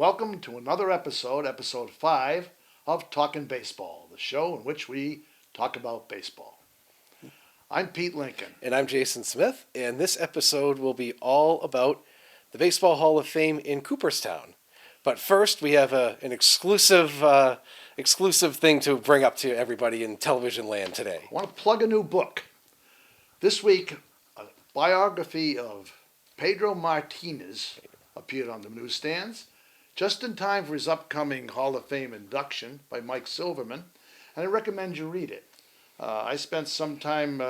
welcome to another episode 5 of Talkin Baseball, the show in which we talk about baseball. I'm Pete Lincoln. And I'm Jason Smith, and this episode will be all about the Baseball Hall of Fame in Cooperstown. But first, we have an exclusive thing to bring up to everybody in television land today. I want to plug a new book. This week, a biography of Pedro Martinez appeared on the newsstands, just in time for his upcoming Hall of Fame induction by Mike Silverman, and I recommend you read it. I spent some time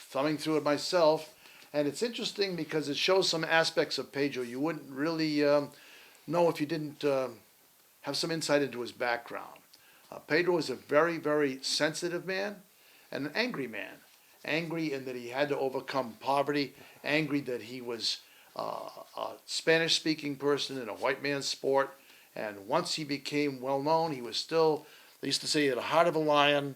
thumbing through it myself, and it's interesting because it shows some aspects of Pedro you wouldn't really know if you didn't have some insight into his background. Pedro is a very, very sensitive man and an angry man. Angry in that he had to overcome poverty, angry that he was a Spanish-speaking person in a white man's sport, and once he became well-known, he was still, they used to say, he had a heart of a lion,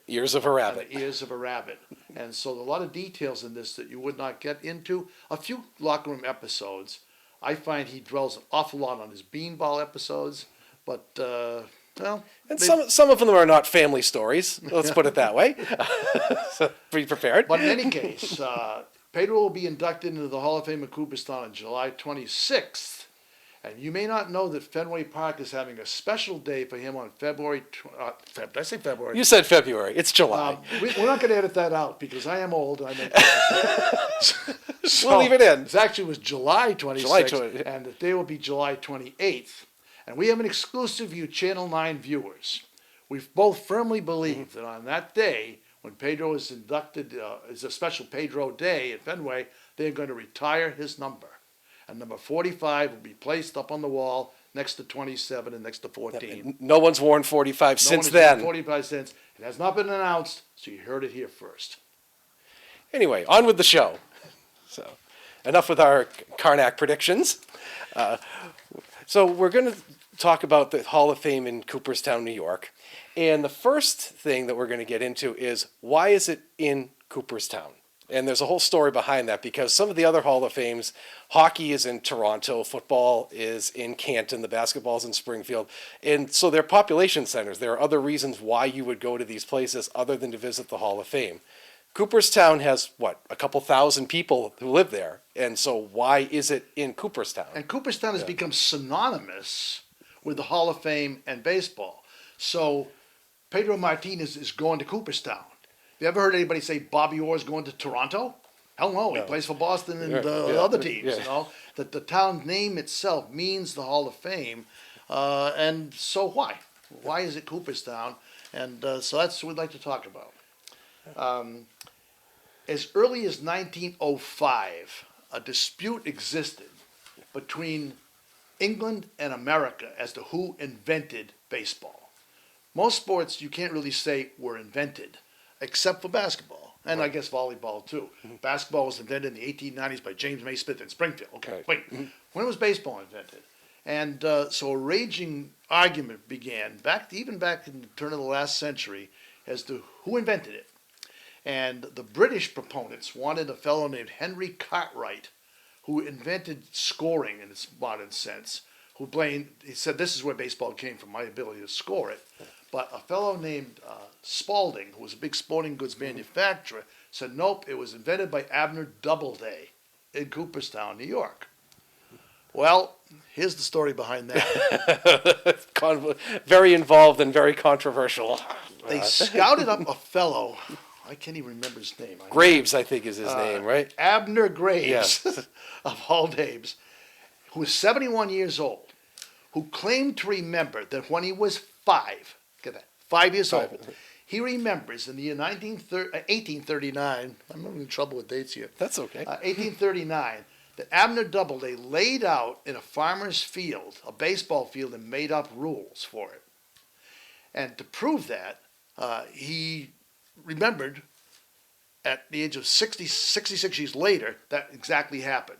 Ears of a rabbit. Ears of a rabbit. And so a lot of details in this that you would not get into. A few locker room episodes. I find he dwells an awful lot on his beanball episodes, but, well... And some of them are not family stories, let's put it that way. So be prepared. But in any case, Pedro will be inducted into the Hall of Fame of Cooperstown on July 26th. And you may not know that Fenway Park is having a special day for him on February... did I say February? You said February. It's July. We're not going to edit that out because I am old. And I make so we'll leave it in. It actually was July 26th, and the day will be July 28th. And we have an exclusive view, Channel 9 viewers. We both firmly believe that on that day, when Pedro is inducted, is a special Pedro Day at Fenway, they're going to retire his number. And number 45 will be placed up on the wall next to 27 and next to 14. No one's worn 45 since then. No one has worn 45 since. It has not been announced, so you heard it here first. Anyway, on with the show. So, enough with our Karnak predictions. So we're going to talk about the Hall of Fame in Cooperstown, New York. And the first thing that we're going to get into is, why is it in Cooperstown? And there's a whole story behind that, because some of the other Hall of Fames, hockey is in Toronto, football is in Canton, the basketball is in Springfield. And so they're population centers. There are other reasons why you would go to these places other than to visit the Hall of Fame. Cooperstown has, a couple thousand people who live there. And so why is it in Cooperstown? And Cooperstown has become synonymous with the Hall of Fame and baseball. So Pedro Martinez is going to Cooperstown. You ever heard anybody say Bobby Orr's going to Toronto? Hell no, he plays for Boston and other teams. You know, that the town name itself means the Hall of Fame, and so why? Why is it Cooperstown? And so that's what we'd like to talk about. As early as 1905, a dispute existed between England and America as to who invented baseball. Most sports you can't really say were invented, except for basketball, and I guess volleyball too. Mm-hmm. Basketball was invented in the 1890s by James Naismith in Springfield. Okay, wait, when was baseball invented? And so a raging argument began, even back in the turn of the last century, as to who invented it. And the British proponents wanted a fellow named Henry Cartwright, who invented scoring in its modern sense, he said, this is where baseball came from, my ability to score it. But a fellow named Spalding, who was a big sporting goods manufacturer, said, nope, it was invented by Abner Doubleday in Cooperstown, New York. Well, here's the story behind that. Very involved and very controversial. They scouted up a fellow, I can't even remember his name. Graves, I think is his name, right? Abner Graves, of all names, who was 71 years old, who claimed to remember that when he was 5 years old, he remembers in the year 1839, I'm having trouble with dates here. That's okay. 1839, that Abner Doubleday laid out in a farmer's field, a baseball field, and made up rules for it. And to prove that, he remembered at the age of 66 years later that exactly happened.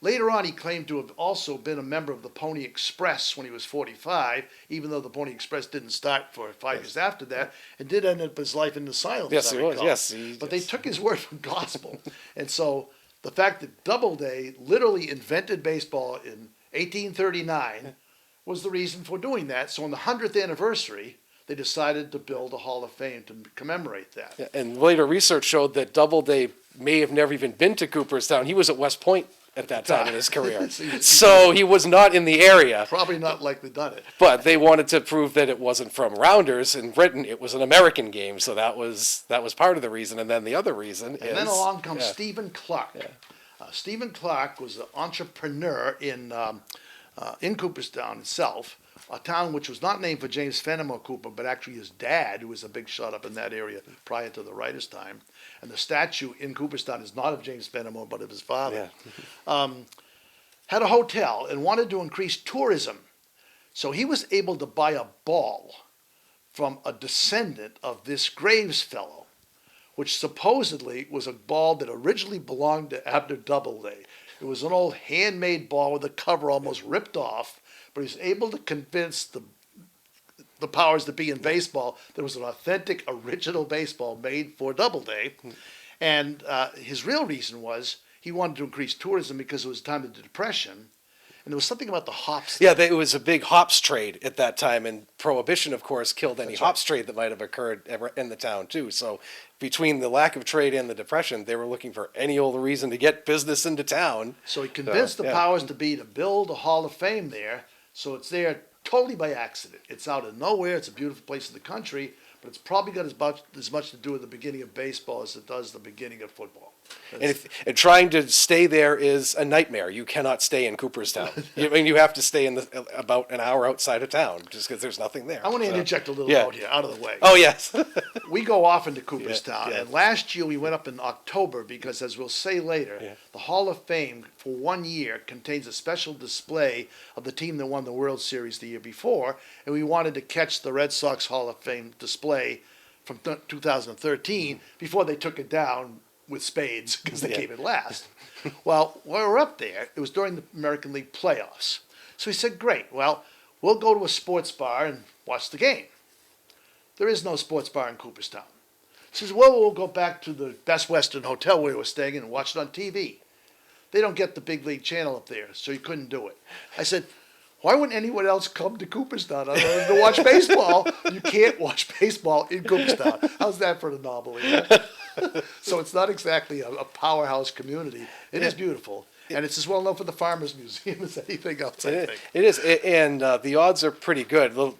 Later on, he claimed to have also been a member of the Pony Express when he was 45, even though the Pony Express didn't start for 5 years after that, and did end up his life in the asylum. Yes, he was. Yes, but they took his word for gospel. And so the fact that Doubleday literally invented baseball in 1839 was the reason for doing that. So on the 100th anniversary, they decided to build a Hall of Fame to commemorate that. Yeah, and later research showed that Doubleday may have never even been to Cooperstown. He was at West Point at that time in his career. So he was not in the area. Probably not likely done it. But they wanted to prove that it wasn't from Rounders in Britain. It was an American game. So that was part of the reason. And then the other reason is... And then along comes Stephen Clark. Stephen Clark was an entrepreneur in Cooperstown itself, a town which was not named for James Fenimore Cooper, but actually his dad, who was a big shot up in that area prior to the writer's time. And the statue in Cooperstown is not of James Fenimore, but of his father. Had a hotel and wanted to increase tourism. So he was able to buy a ball from a descendant of this Graves fellow, which supposedly was a ball that originally belonged to Abner Doubleday. It was an old handmade ball with the cover almost ripped off, but he was able to convince the powers that be in baseball there was an authentic, original baseball made for Doubleday. And his real reason was he wanted to increase tourism because it was the time of the Depression. And there was something about the hops. Yeah, it was a big hops trade at that time, and Prohibition, of course, killed any hops trade that might have occurred ever in the town, too. So between the lack of trade and the Depression, they were looking for any old reason to get business into town. So he convinced the powers to be to build a Hall of Fame there. So it's there totally by accident. It's out of nowhere. It's a beautiful place in the country, but it's probably got as much to do with the beginning of baseball as it does the beginning of football. And trying to stay there is a nightmare. You cannot stay in Cooperstown. You have to stay in about an hour outside of town just because there's nothing there. I want to interject a little note here, out of the way. Oh, yes. We go often to Cooperstown, and last year we went up in October because, as we'll say later, the Hall of Fame for 1 year contains a special display of the team that won the World Series the year before, and we wanted to catch the Red Sox Hall of Fame display from 2013 before they took it down with spades because they came in last. Well, while we were up there, it was during the American League playoffs. So he said, great, well, we'll go to a sports bar and watch the game. There is no sports bar in Cooperstown. He says, well, we'll go back to the Best Western Hotel where we were staying and watch it on TV. They don't get the big league channel up there, so you couldn't do it. I said, why wouldn't anyone else come to Cooperstown other than to watch baseball? You can't watch baseball in Cooperstown. How's that for an anomaly? So it's not exactly a powerhouse community. It is beautiful, and it's as well known for the Farmers Museum as anything else, I think. It is, and the odds are pretty good.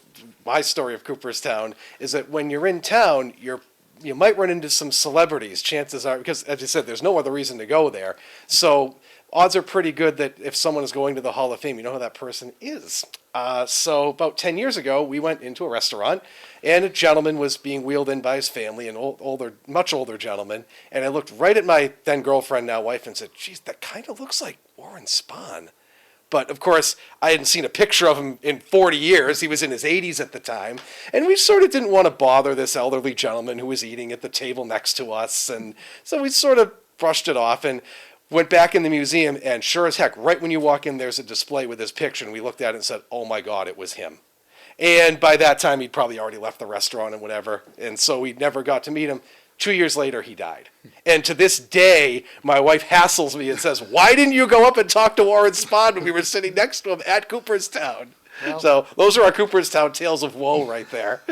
My story of Cooperstown is that when you're in town, you might run into some celebrities. Chances are, because as you said, there's no other reason to go there. So odds are pretty good that if someone is going to the Hall of Fame, you know who that person is. So about 10 years ago, we went into a restaurant, and a gentleman was being wheeled in by his family, an much older gentleman. And I looked right at my then girlfriend, now wife, and said, geez, that kind of looks like Warren Spahn. But, of course, I hadn't seen a picture of him in 40 years. He was in his 80s at the time. And we sort of didn't want to bother this elderly gentleman who was eating at the table next to us. And so we sort of brushed it off and went back in the museum. And sure as heck, right when you walk in, there's a display with his picture. And we looked at it and said, oh, my God, it was him. And by that time, he'd probably already left the restaurant and whatever. And so we never got to meet him. 2 years later, he died. And to this day, my wife hassles me and says, why didn't you go up and talk to Warren Spahn when we were sitting next to him at Cooperstown? Well, so those are our Cooperstown tales of woe right there.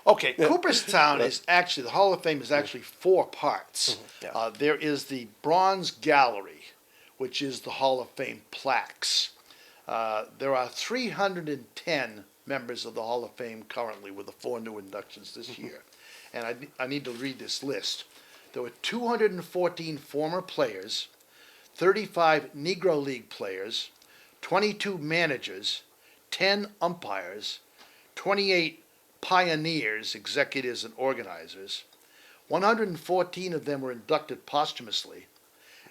Okay, Cooperstown is actually, the Hall of Fame is actually 4 parts. There is the Bronze Gallery, which is the Hall of Fame plaques. There are 310 members of the Hall of Fame currently with the 4 new inductions this year. And I need to read this list. There were 214 former players, 35 Negro League players, 22 managers, 10 umpires, 28 pioneers, executives, and organizers. 114 of them were inducted posthumously.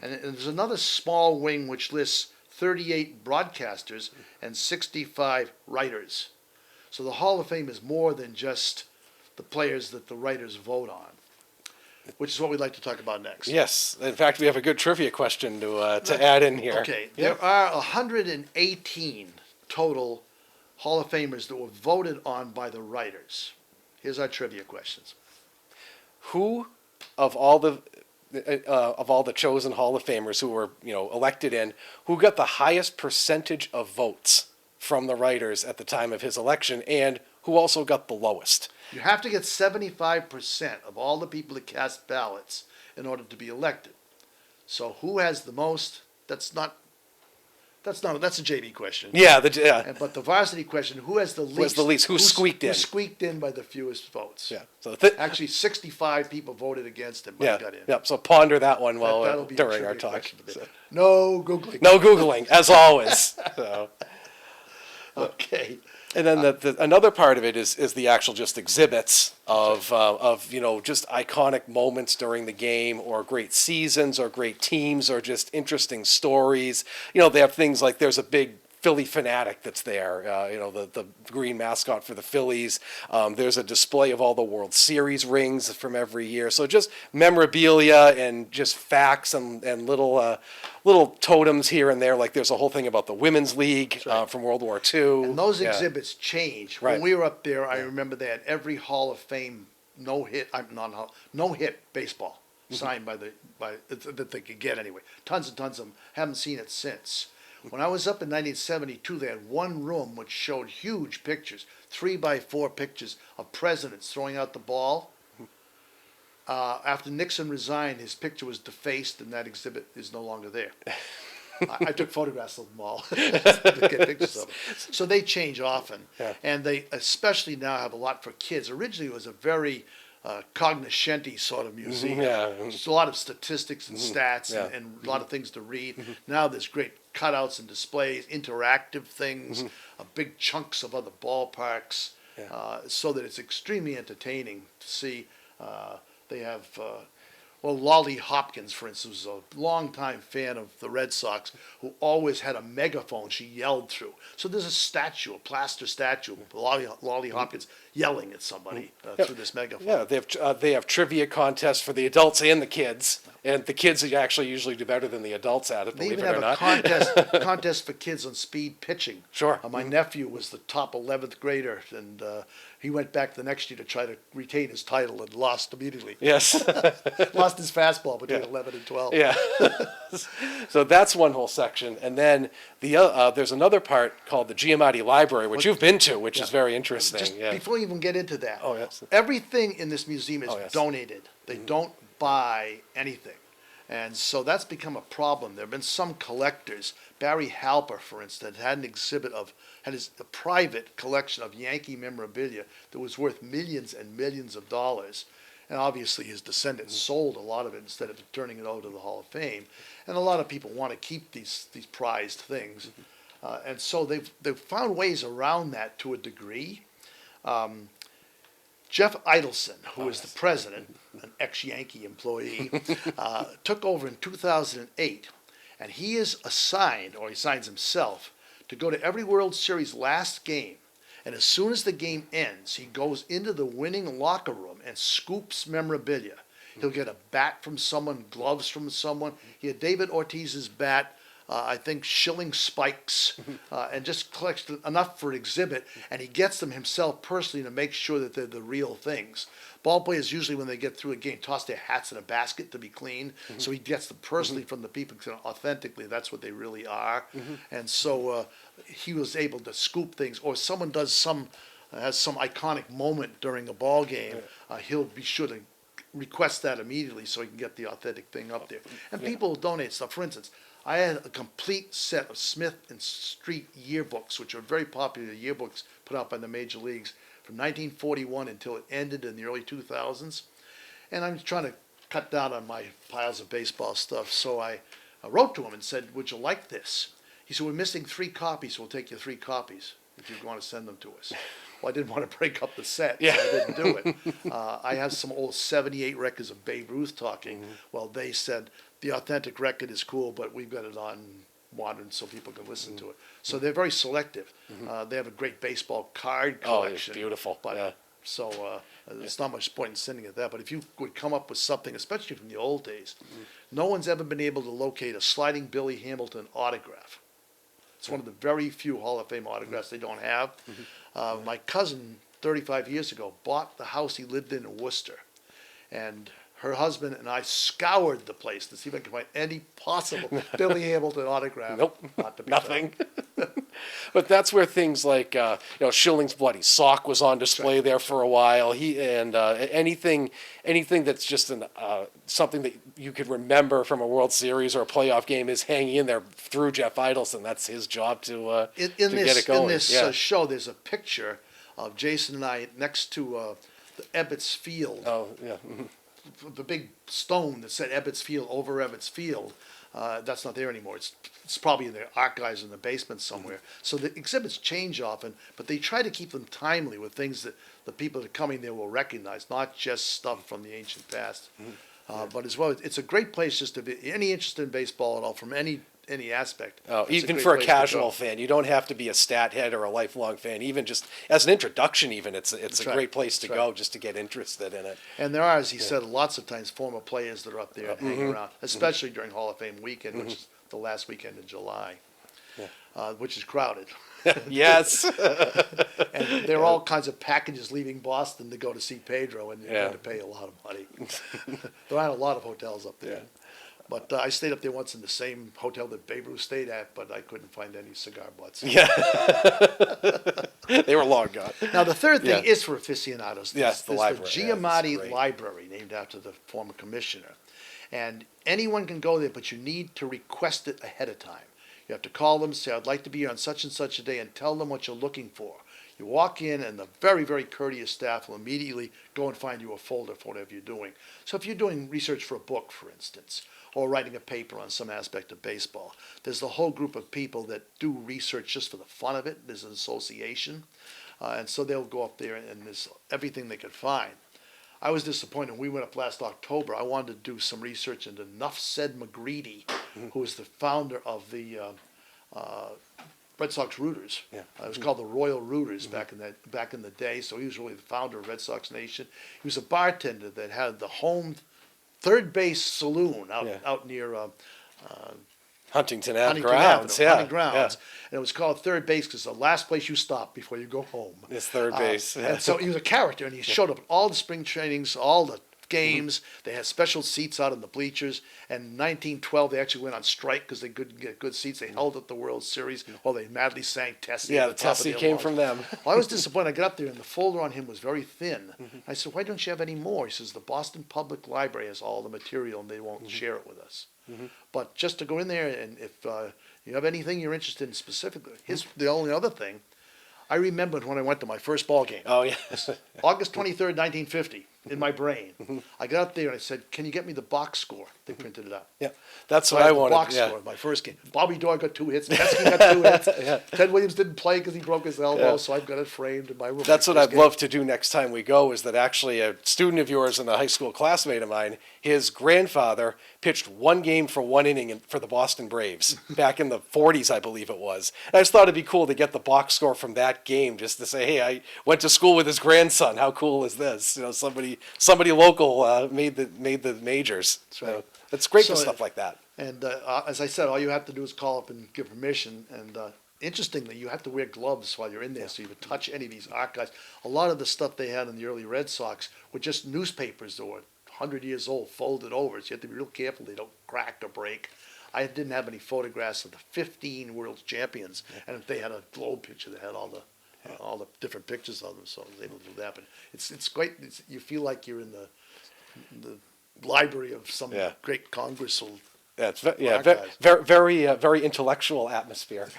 And there's another small wing which lists 38 broadcasters and 65 writers. So the Hall of Fame is more than just the players that the writers vote on, which is what we'd like to talk about next. Yes. In fact, we have a good trivia question to add in here. Okay. There are 118 total Hall of Famers that were voted on by the writers. Here's our trivia questions. Who of all the of all the chosen Hall of Famers who were, elected in, who got the highest percentage of votes from the writers at the time of his election, and who also got the lowest. You have to get 75% of all the people that cast ballots in order to be elected. So who has the most? That's a JV question. Yeah, But the varsity question, who has the least? Who has the least? Who squeaked in? Who squeaked in by the fewest votes? Yeah. So actually, 65 people voted against him, but yeah, he got in. yeah. So ponder that one That'll be during a our trivia talk. question today. So. No Googling. No Googling, as always. So. Okay. And then another part of it is the actual just exhibits of just iconic moments during the game, or great seasons, or great teams, or just interesting stories. They have things like, there's a big Philly fanatic that's there, the green mascot for the Phillies. There's a display of all the World Series rings from every year. So just memorabilia and just facts and little totems here and there. Like there's a whole thing about the Women's League from World War II. And those exhibits change. Right. When we were up there, I remember they had every Hall of Fame no-hit baseball signed that they could get anyway. Tons and tons of them. Haven't seen it since. When I was up in 1972, they had one room which showed huge pictures, 3x4 pictures of presidents throwing out the ball. After Nixon resigned, his picture was defaced, and that exhibit is no longer there. I took photographs of them all to get pictures of them. So they change often, and they especially now have a lot for kids. Originally, it was a very cognoscenti sort of museum. There's a lot of statistics and stats and a lot of things to read. Now there's great cutouts and displays, interactive things, big chunks of other ballparks, so that it's extremely entertaining to see. They have, Lolly Hopkins, for instance, was a longtime fan of the Red Sox, who always had a megaphone she yelled through. So there's a plaster statue of Lolly Hopkins yelling at somebody through this megaphone. Yeah, they have trivia contests for the adults and the kids, and the kids actually usually do better than the adults at it. They Believe even it or have not. a contest for kids on speed pitching. Sure. My nephew was the top 11th grader, and he went back the next year to try to retain his title and lost immediately. Yes. Lost his fastball between 11 and 12. Yeah. So that's one whole section, and then there's another part called the Giamatti Library, which you've been to, which is very interesting. Just before you even get into that, yes. everything in this museum is donated. They Mm-hmm. don't buy anything. And so that's become a problem. There have been some collectors. Barry Halper, for instance, had a private collection of Yankee memorabilia that was worth millions and millions of dollars. And obviously his descendants sold a lot of it instead of turning it over to the Hall of Fame. And a lot of people want to keep these prized things. And so they've found ways around that to a degree. Jeff Idelson, who is the president, an ex-Yankee employee, took over in 2008, and he is assigned, or he signs himself, to go to every World Series last game. And as soon as the game ends, he goes into the winning locker room and scoops memorabilia. He'll get a bat from someone, gloves from someone. He had David Ortiz's bat, I think shilling spikes, and just collects enough for an exhibit, and he gets them himself personally to make sure that they're the real things. Ball players usually, when they get through a game, toss their hats in a basket to be clean, so he gets them personally from the people, because authentically that's what they really are. And so he was able to scoop things, or someone has some iconic moment during a ball game, he'll be sure to request that immediately so he can get the authentic thing up there. And people will donate stuff. For instance, I had a complete set of Smith and Street yearbooks, which are very popular yearbooks put out by the major leagues from 1941 until it ended in the early 2000s. And I'm trying to cut down on my piles of baseball stuff, so I wrote to him and said, "Would you like this?" He said, "We're missing 3 copies. We'll take you 3 copies if you want to send them to us." Well, I didn't want to break up the set, so I didn't do it. I have some old 78 records of Babe Ruth talking. Well, they said, the authentic record is cool, but we've got it on modern so people can listen to it. So they're very selective. They have a great baseball card collection. Oh, it's beautiful. But, so there's not much point in sending it that. But if you would come up with something, especially from the old days, no one's ever been able to locate a sliding Billy Hamilton autograph. It's one of the very few Hall of Fame autographs they don't have. My cousin, 35 years ago, bought the house he lived in Worcester. And her husband and I scoured the place to see if I could find any possible Billy Hamilton autograph. Nope, Not to be nothing. But that's where things like Schilling's bloody sock was on display there for a while. Anything that's just something that you could remember from a World Series or a playoff game is hanging in there through Jeff Idelson. That's his job to get it going. In this show, there's a picture of Jason and I next to the Ebbets Field. Oh yeah. The big stone that said Ebbets Field over Ebbets Field. That's not there anymore. It's probably in the archives in the basement somewhere. So the exhibits change often, but they try to keep them timely with things that the people that are coming there will recognize, not just stuff from the ancient past. But as well, it's a great place just to be, any interest in baseball at all, from any aspect. Oh, It's even great for a place to casual go. fan, you don't have to be a stat head or a lifelong fan. Even just as an introduction, it's a right. great place to That's go right. just to get interested in it. And there are, as he said, lots of times former players that are up there and hang around, especially during Hall of Fame weekend, which is the last weekend in July, which is crowded. Yes. And there are all kinds of packages leaving Boston to go to see Pedro, and you're Yeah. going to pay a lot of money. There aren't a lot of hotels up there. Yeah. But I stayed up there once in the same hotel that Babe Ruth stayed at, but I couldn't find any cigar butts. Yeah. They were long gone. Now, the third thing Yeah. is for aficionados. Yes, the There's library. the Yeah, it's Giamatti great. Library, named after the former commissioner. And anyone can go there, but you need to request it ahead of time. You have to call them, say, I'd like to be here on such and such a day, and tell them what you're looking for. You walk in, and the very, very courteous staff will immediately go and find you a folder for whatever you're doing. So if you're doing research for a book, for instance, or writing a paper on some aspect of baseball, there's the whole group of people that do research just for the fun of it. There's an association. And so they'll go up there, and there's everything they could find. I was disappointed when we went up last October. I wanted to do some research into Nuff Said McGreedy, who was the founder of the Red Sox Rooters. Yeah. It was called the Royal Rooters back in the day. So he was really the founder of Red Sox Nation. He was a bartender that had the home third base saloon out near Huntington Ave Huntington grounds. Avenue, Yeah. Hunting Grounds. Yeah. And it was called third base because the last place you stop before you go home. It's third base. Yeah. And so he was a character, and he showed up at all the spring trainings, all the games. They had special seats out in the bleachers. And in 1912, they actually went on strike because they couldn't get good seats. They held up the World Series while they madly sang Tessie. Yeah, at the top of Tessie their came lungs. from them. Well, I was disappointed. I got up there, and the folder on him was very thin. I said, why don't you have any more? He says, the Boston Public Library has all the material, and they won't share it with us. But just to go in there, and if you have anything you're interested in specifically, the only other thing, I remembered when I went to my first ball game. Oh yeah. August 23rd, 1950, in my brain. I got up there and I said, can you get me the box score? They printed it out. Yeah. That's So what I I had the wanted. box Yeah. score, my first game. Bobby Doyle got 2 hits. Teskey got 2 hits. Ted Williams didn't play because he broke his elbow, Yeah. so I've got it framed in my room. That's what First I'd game. love to do next time we go, is that actually a student of yours and a high school classmate of mine, his grandfather pitched 1 game for 1 inning for the Boston Braves back in the 40s, I believe it was. And I just thought it'd be cool to get the box score from that game, just to say, hey, I went to school with his grandson. How cool is this? You know, somebody local made the majors. That's right. So it's great So, for stuff like that. And as I said, all you have to do is call up and give permission. And interestingly, you have to wear gloves while you're in there, so you would touch any of these archives. A lot of the stuff they had in the early Red Sox were just newspapers that were 100 years old, folded over. So you have to be real careful they don't crack or break. I didn't have any photographs of the 15 world champions, and if they had a globe picture that had all the different pictures of them, so I was able to do that. But it's great. You feel like you're in the library of some great Congress. Yeah, it's archives. very intellectual atmosphere.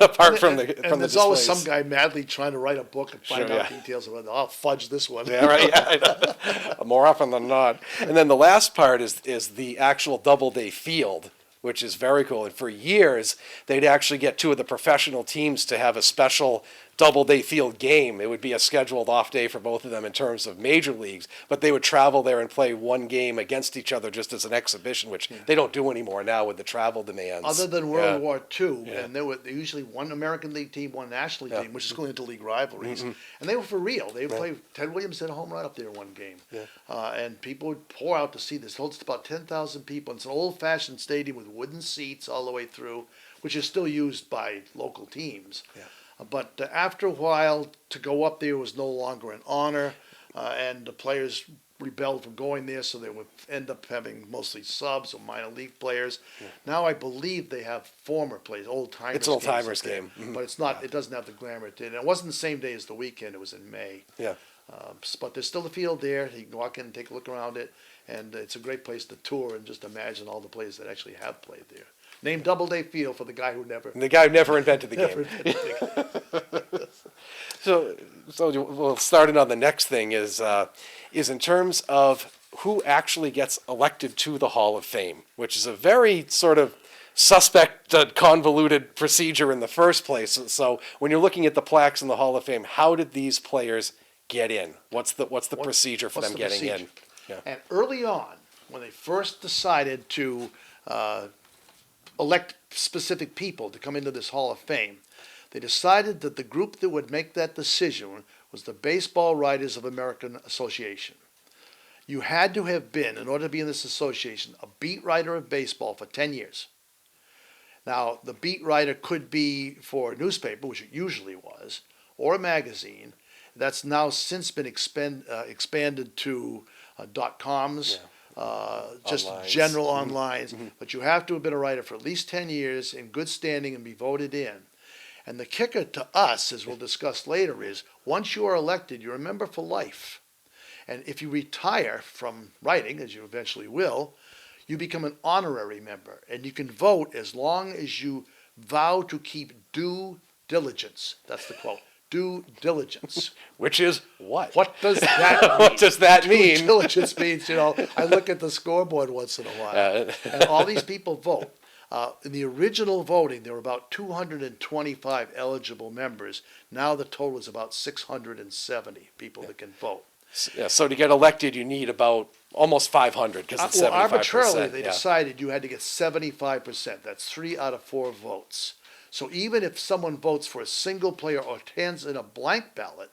Apart from the And there's always displays. some guy madly trying to write a book and find Sure, out details about it. I'll fudge this one. Yeah, right. Yeah, more often than not. And then the last part is the actual Doubleday field, which is very cool. And for years, they'd actually get 2 of the professional teams to have a special Doubleday field game. It would be a scheduled off day for both of them in terms of major leagues, but they would travel there and play 1 game against each other just as an exhibition, which they don't do anymore now with the travel demands. Other than World War II, Yeah. and there were usually 1 American League team, 1 National League team, which is going into league rivalries. And they were for real. They would play. Ted Williams hit a home run up there in 1 game. And people would pour out to see this. It holds about 10,000 people. It's an old-fashioned stadium with wooden seats all the way through, which is still used by local teams. But after a while, to go up there was no longer an honor. and the players rebelled from going there, so they would end up having mostly subs or minor league players. Now I believe they have former players, old timers. It's old timers game, but it's not. It doesn't have the glamour it did. And it wasn't the same day as the weekend. It was in May. Yeah. But there's still a field there. You can walk in and take a look around it, and it's a great place to tour and just imagine all the players that actually have played there. Named Doubleday Field for the guy who never. The guy who never invented the never game. invented the game. So we'll start in on the next thing is in terms of who actually gets elected to the Hall of Fame, which is a very sort of suspect, convoluted procedure in the first place. So when you're looking at the plaques in the Hall of Fame, how did these players get in? What's the procedure for them getting in? Yeah. And early on, when they first decided to elect specific people to come into this Hall of Fame, they decided that the group that would make that decision was the Baseball Writers of American Association. You had to have been, in order to be in this association, a beat writer of baseball for 10 years. Now, the beat writer could be for a newspaper, which it usually was, or a magazine. That's now since been expanded to .coms, just Onlines. general onlines. But you have to have been a writer for at least 10 years in good standing and be voted in. And the kicker to us, as we'll discuss later, is once you are elected, you're a member for life. And if you retire from writing, as you eventually will, you become an honorary member. And you can vote as long as you vow to keep due diligence. That's the quote. Due diligence. Which is what? What does that mean? What does that mean? Due diligence means, I look at the scoreboard once in a while. And all these people vote. In the original voting, there were about 225 eligible members. Now the total is about 670 people that can vote. Yeah, so to get elected, you need about almost 500 because it's 75%. Arbitrarily, they decided you had to get 75%. That's 3 out of 4 votes. So even if someone votes for a single player or hands in a blank ballot,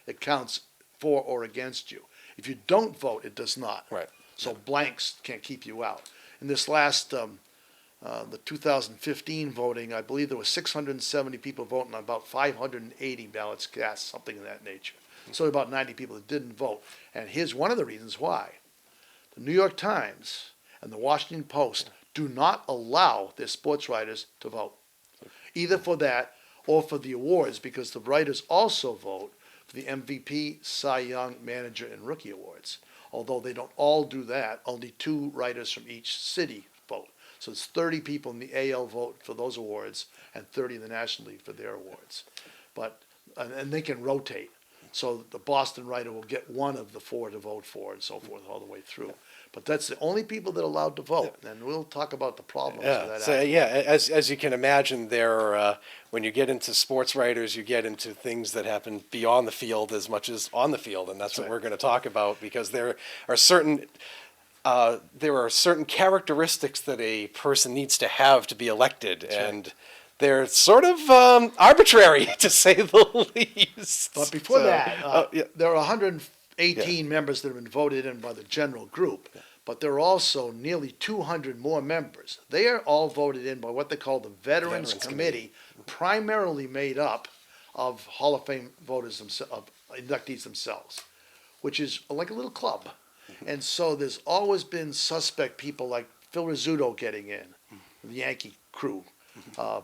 it counts for or against you. If you don't vote, it does not. Right. So blanks can't keep you out. In this last, the 2015 voting, I believe there were 670 people voting on about 580 ballots cast, something of that nature. So about 90 people that didn't vote. And here's one of the reasons why. The New York Times and the Washington Post do not allow their sports writers to vote, either for that or for the awards, because the writers also vote for the MVP, Cy Young, Manager, and Rookie Awards. Although they don't all do that, only 2 writers from each city vote. So it's 30 people in the AL vote for those awards and 30 in the National League for their awards. And they can rotate. So the Boston writer will get one of the 4 to vote for and so forth all the way through. But that's the only people that are allowed to vote. And we'll talk about the problems of that. So as you can imagine, when you get into sports writers, you get into things that happen beyond the field as much as on the field, and that's what we're going to talk about, because there are certain characteristics that a person needs to have to be elected, and they're sort of arbitrary, to say the least. But before that, there are 118 members that have been voted in by the general group, but there are also nearly 200 more members. They are all voted in by what they call the Veterans Committee, primarily made up of Hall of Fame voters of inductees themselves, which is like a little club. And so there's always been suspect people like Phil Rizzuto getting in, the Yankee crew.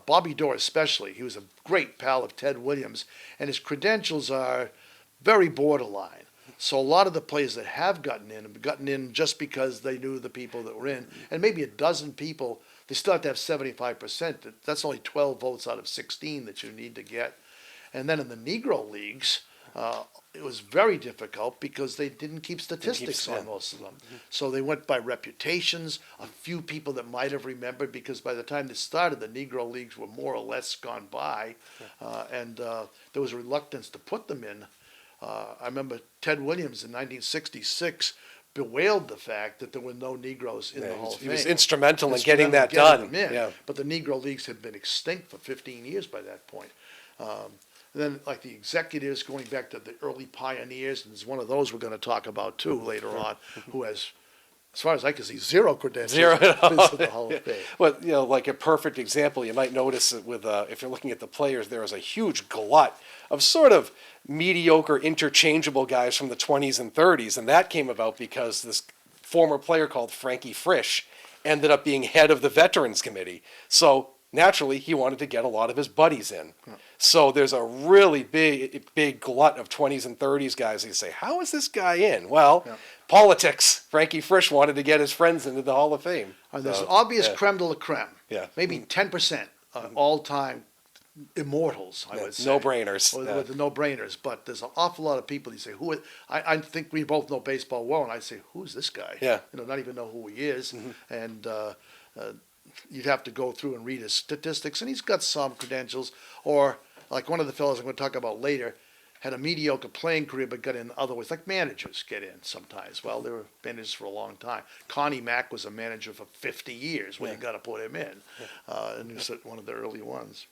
Bobby Dorr especially. He was a great pal of Ted Williams, and his credentials are very borderline. So a lot of the players that have gotten in just because they knew the people that were in, and maybe a dozen people, they still have to have 75%. That's only 12 votes out of 16 that you need to get. And then in the Negro leagues, it was very difficult because they didn't keep statistics on most of them. So they went by reputations, a few people that might have remembered, because by the time they started, the Negro leagues were more or less gone by, and there was a reluctance to put them in. I remember Ted Williams in 1966 bewailed the fact that there were no Negroes in the Hall of Fame. He was instrumental in getting that done. But the Negro leagues had been extinct for 15 years by that point. And then, like the executives, going back to the early pioneers, and there's one of those we're going to talk about too later on, who has as far as I can see, zero credentials Zero. to the Hall of Fame. Well, like a perfect example, you might notice it with, if you're looking at the players, there is a huge glut of sort of mediocre, interchangeable guys from the 20s and 30s, and that came about because this former player called Frankie Frisch ended up being head of the Veterans Committee. So naturally, he wanted to get a lot of his buddies in. So there's a really big glut of 20s and 30s guys. You say, how is this guy in? Well, politics. Frankie Frisch wanted to get his friends into the Hall of Fame. And there's an obvious creme de la creme. Yeah. Maybe 10% all-time immortals, I would say. No-brainers. With the no-brainers. But there's an awful lot of people you say, who? I think we both know baseball well, and I say, who's this guy? Yeah. Not even know who he is. And you'd have to go through and read his statistics, and he's got some credentials. Or like one of the fellows I'm going to talk about later had a mediocre playing career but got in other ways, like managers get in sometimes. Well, they were managers for a long time. Connie Mack was a manager for 50 years when you got to put him in, and he was one of the early ones.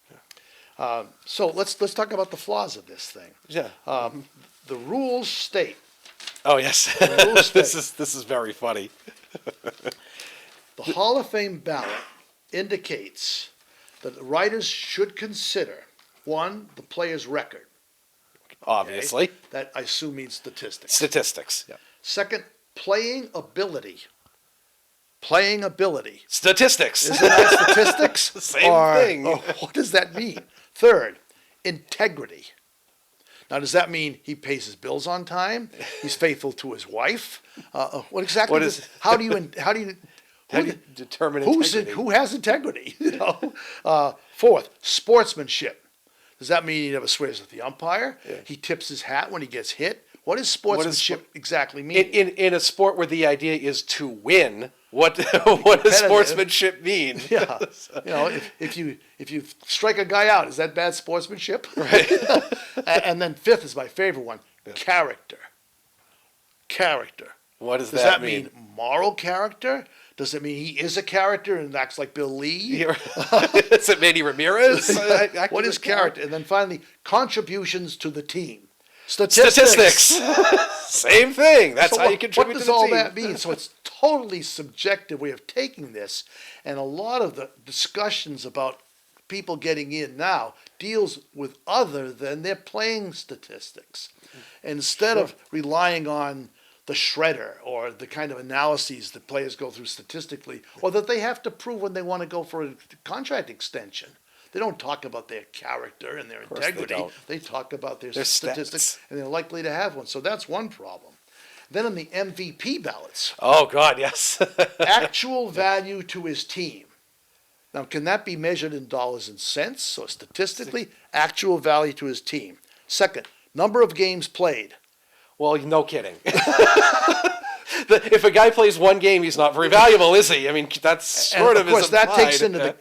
So let's talk about the flaws of this thing. Yeah. The rules state. Oh yes. Rules state. This is very funny. The Hall of Fame ballot indicates that the writers should consider, one, the player's record. Obviously. Okay? That I assume means statistics. Statistics. Yeah. Second, playing ability. Playing ability. Statistics. Isn't that statistics? Same thing. Or what does that mean? Third, integrity. Now, does that mean he pays his bills on time? He's faithful to his wife? What exactly? How do you determine integrity? Who has integrity? Fourth, sportsmanship. Does that mean he never swears at the umpire? Yeah. He tips his hat when he gets hit? What does sportsmanship exactly mean? In a sport where the idea is to win, what does sportsmanship mean? Yeah, if you strike a guy out, is that bad sportsmanship? Right. And then fifth is my favorite one: character. Character. What does that mean? Moral character? Does it mean he is a character and acts like Bill Lee? Is it Manny Ramirez? What is character? And then finally, contributions to the team. Statistics. Same thing. That's how you contribute to the team. What does all that mean? So it's totally subjective way of taking this. And a lot of the discussions about people getting in now deals with other than their playing statistics. Instead of relying on the shredder or the kind of analyses that players go through statistically, or that they have to prove when they want to go for a contract extension. They don't talk about their character and their integrity. They talk about their statistics, and they're likely to have one. So that's one problem. Then in the MVP ballots. Oh, God, yes. Actual value to his team. Now, can that be measured in dollars and cents? So statistically, actual value to his team. Second, number of games played. Well, no kidding. If a guy plays one game, he's not very valuable, is he? I mean, that's sort of course, implied.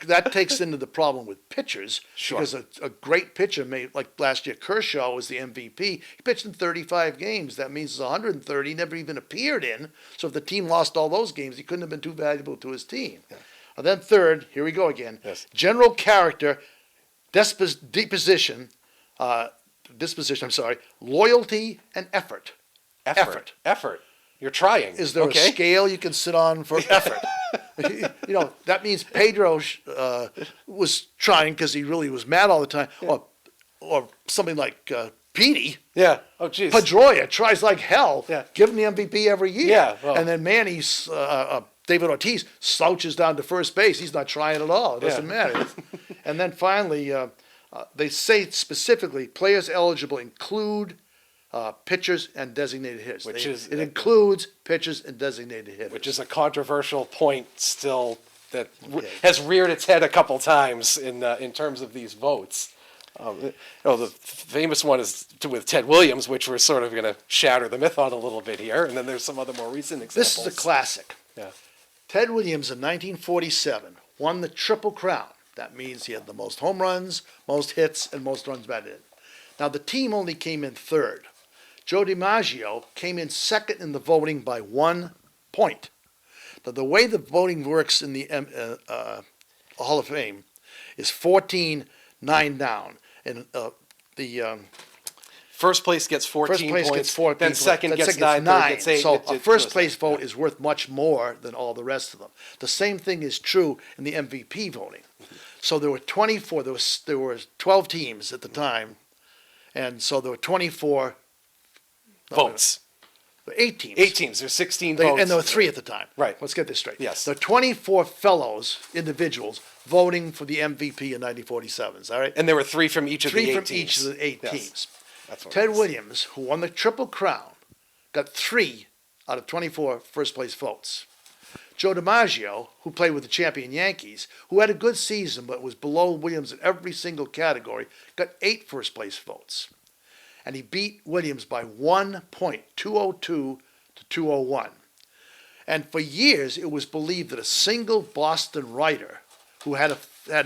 that takes into the problem with pitchers. Sure. Because a great pitcher, like last year, Kershaw was the MVP. He pitched in 35 games. That means 130 he never even appeared in. So if the team lost all those games, he couldn't have been too valuable to his team. Yeah. And then third, here we go again. Yes. General character, disposition, loyalty, and effort. Effort. You're trying. Is there a scale you can sit on for effort? That means Pedro was trying because he really was mad all the time. Yeah. Or something like Petey. Yeah. Oh, geez. Pedroia tries like hell. Yeah. Give him the MVP every year. Yeah. Well. And then Manny's David Ortiz slouches down to first base. He's not trying at all. It doesn't matter. And then finally, they say specifically players eligible include pitchers and designated hitters. It includes pitchers and designated hitters. Which is a controversial point still that has reared its head a couple times in terms of these votes. The famous one is with Ted Williams, which we're sort of going to shatter the myth on a little bit here, and then there's some other more recent examples. This is a classic. Yeah. Ted Williams in 1947 won the Triple Crown. That means he had the most home runs, most hits, and most runs batted in. Now, the team only came in third. Joe DiMaggio came in second in the voting by 1 point. Now, the way the voting works in the Hall of Fame is 14-9 down. And the first place gets 14 First place points. gets 4 Then people. second Then gets second 9. Third gets 8. So a first goes place down. vote is worth much more than all the rest of them. The same thing is true in the MVP voting. So there were 24. There were 12 teams at the time, and so there were 24 Votes. 8 teams. 8 teams. There's 16 votes. And there were 3 at the time. Right. Let's get this straight. Yes. There were 24 fellows, individuals, voting for the MVP in 1947. Is that right? And there were 3 from each of the 8 3 from teams. each of the 8 Yes. teams. That's what Ted it is. Williams, who won the Triple Crown, got 3 out of 24 first place votes. Joe DiMaggio, who played with the champion Yankees, who had a good season but was below Williams in every single category, got 8 first place votes. And he beat Williams by 1 point, 202 to 201. And for years, it was believed that a single Boston writer who had a